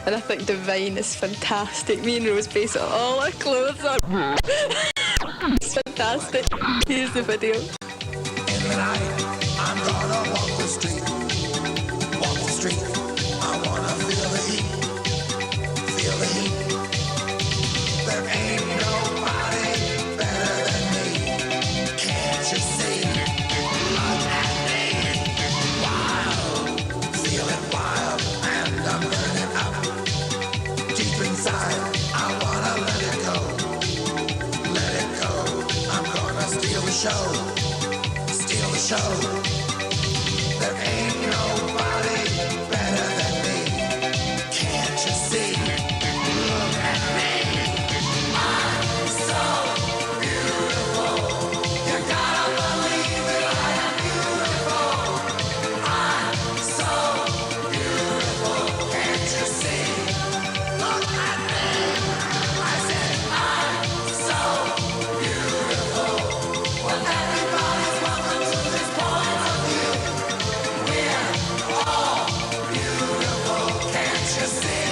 and I think Divine is fantastic. Me and Rose base all our clothes on. It's fantastic. Here's the video. In the night, I'm gonna walk the street. Walk the street. I wanna feel the heat. Feel the heat. There ain't nobody better than me. Can't you see? Look at me. Wild. Feeling wild. And I'm burning up. Deep inside, I wanna let it go. Let it go. I'm gonna steal the show. Steal the show. There ain't nobody better than me. Can't you see? Look at me. I'm so beautiful. You gotta believe that I am beautiful. I'm so beautiful. Can't you see? Look at me. I said I'm so beautiful. Well, everybody's welcome to this point of view. We're all beautiful. Can't you see?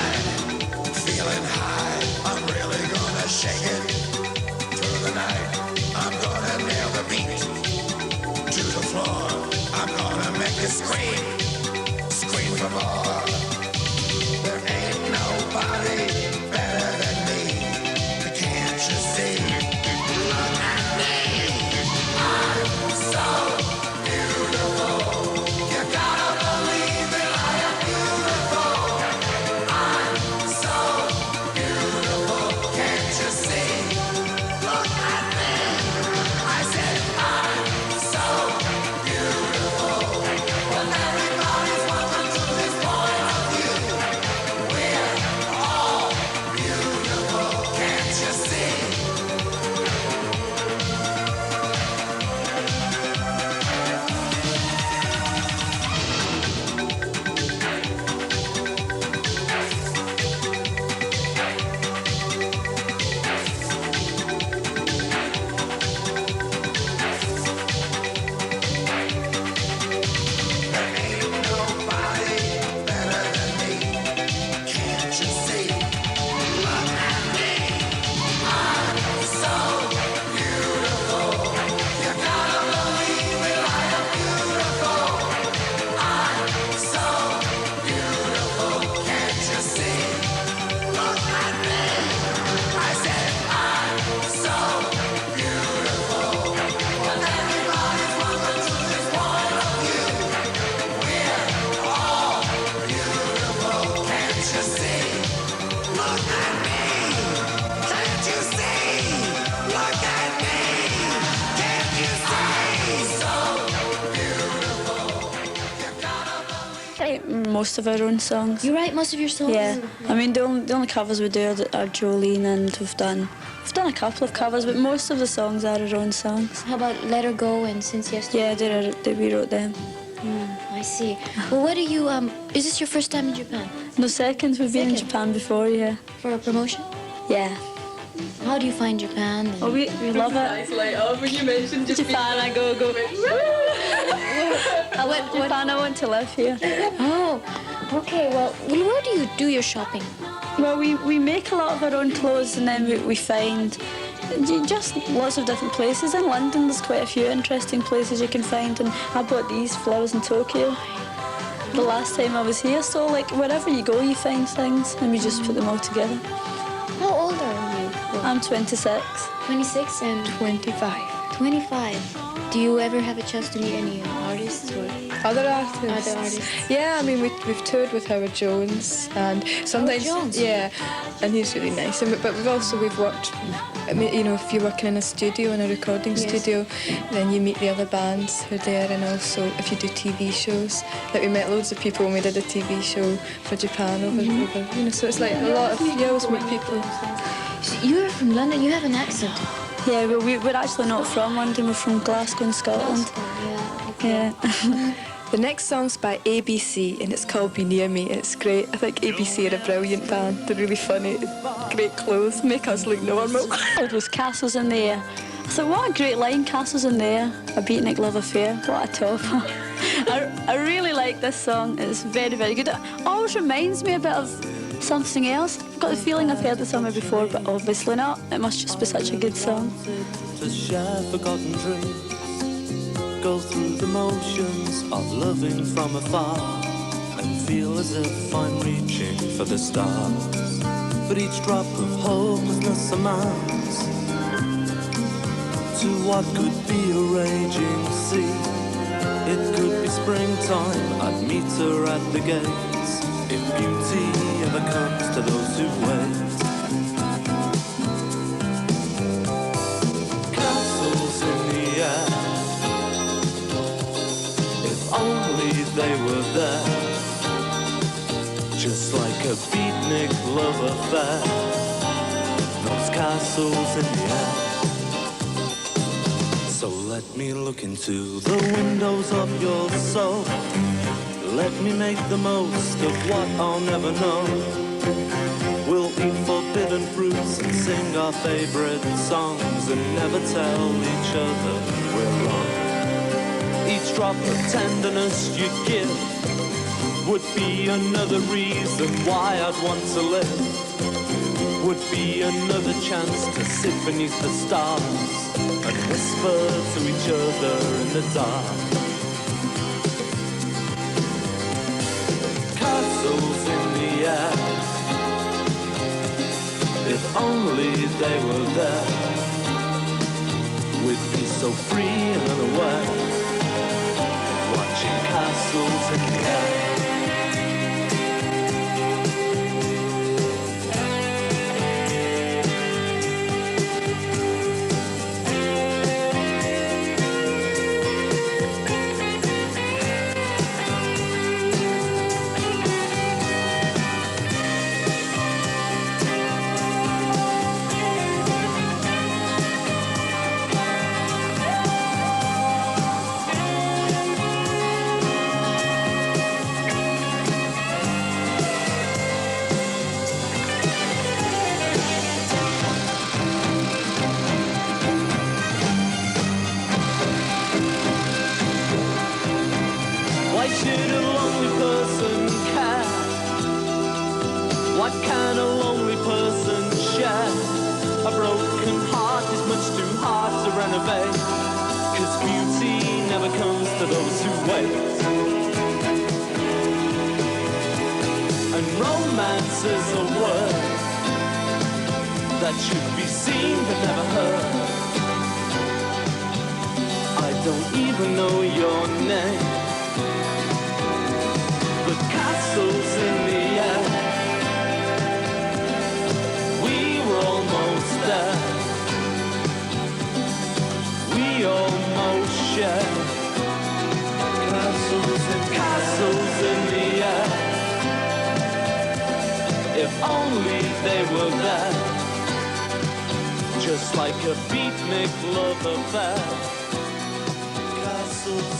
Feeling high, I'm really gonna shake it. Through the night, I'm gonna nail the beat. To the floor, I'm gonna make it scream. Scream for more. There ain't nobody better than me. Can't you see? Look at me. I'm so beautiful. You gotta believe that I am beautiful. I'm so beautiful. Can't you see? Look at me. I said I'm so beautiful. Well, everybody's welcome to this point of view. We're all beautiful. Can't you see? There ain't nobody better than me. Can't you see? Look at me. I'm so beautiful. You gotta believe that I am beautiful. I'm so beautiful. Can't you see? Look at me. I said I'm so beautiful. Well, everybody's welcome to this point of view. We're all beautiful. Can't you see? Look at me. Can't you see? Look at me. Can't you see? So beautiful. You gotta believe. Write most of our own songs. You write most of your songs? Yeah, I mean the only covers we do are Jolene, and we've done a couple of covers, but most of the songs are our own songs. How about Let Her Go and Since Yesterday? Yeah, we wrote them. I see. Well, what do you, is this your first time in Japan? No, second, we've been in Second? Japan before, yeah. For a promotion? Yeah. How do you find Japan? And Oh, we love it. Like, oh, when you mentioned Japan, I go. Japan, I want to live here. Oh, okay. Well, where do you do your shopping? Well, we make a lot of our own clothes, and then we find just lots of different places. In London, there's quite a few interesting places you can find, and I bought these flowers in Tokyo the last time I was here. So, like, wherever you go, you find things, and we just put them all together. How old are you? I'm 26. 26 and 25. 25. Do you ever have a chance to meet any artists or Other artists. other artists? Yeah, I mean, we've toured with Howard Jones, and sometimes, Jones? yeah, and he's really nice. But we've worked. I mean, you know, if you're working in a studio, in a recording studio, then you meet the other bands who are there, and also if you do TV shows, like we met loads of people when we did a TV show for Japan over, you know, so it's like a lot of, you always meet people. So you're from London. You have an accent. Yeah, we're actually not from London. We're from Glasgow in Scotland. Yeah. Okay. Yeah. The next song's by ABC, and it's called Be Near Me. It's great. I think ABC are a brilliant band. They're really funny, great clothes, make us look normal. It was Castles in the Air. So what a great line, castles in the air, a beatnik love affair. What a topper. I really like this song. It's very, very good. It always reminds me a bit of something else. I've got the feeling I've heard it somewhere before, but obviously not. It must just be such a good song. To share forgotten dreams, go through the motions of loving from afar, and feel as if I'm reaching for the stars. But each drop of hopelessness amounts to what could be a raging sea. It could be springtime, I'd meet her at the gates, if beauty ever comes to those who wait. Castles in the air, if only they were there, just like a beatnik love affair. Those castles in the air. So let me look into the windows of your soul. Let me make the most of what I'll never know. We'll eat forbidden fruits and sing our favorite songs and never tell each other we're wrong. Each drop of tenderness you give would be another reason why I'd want to live. Would be another chance to sit beneath the stars and whisper to each other in the dark. Castles in the air, if only they were there, we'd be so free and unaware, watching castles in the air. Why should a lonely person care? What can a lonely person share? A broken heart is much too hard to renovate, 'cause beauty never comes to those who wait. And romance is a word that should be seen but never heard. I don't even know your name, but castles in the air, we were almost there. We almost share castles in the air. If only they were there, just like a beatnik love affair. Castles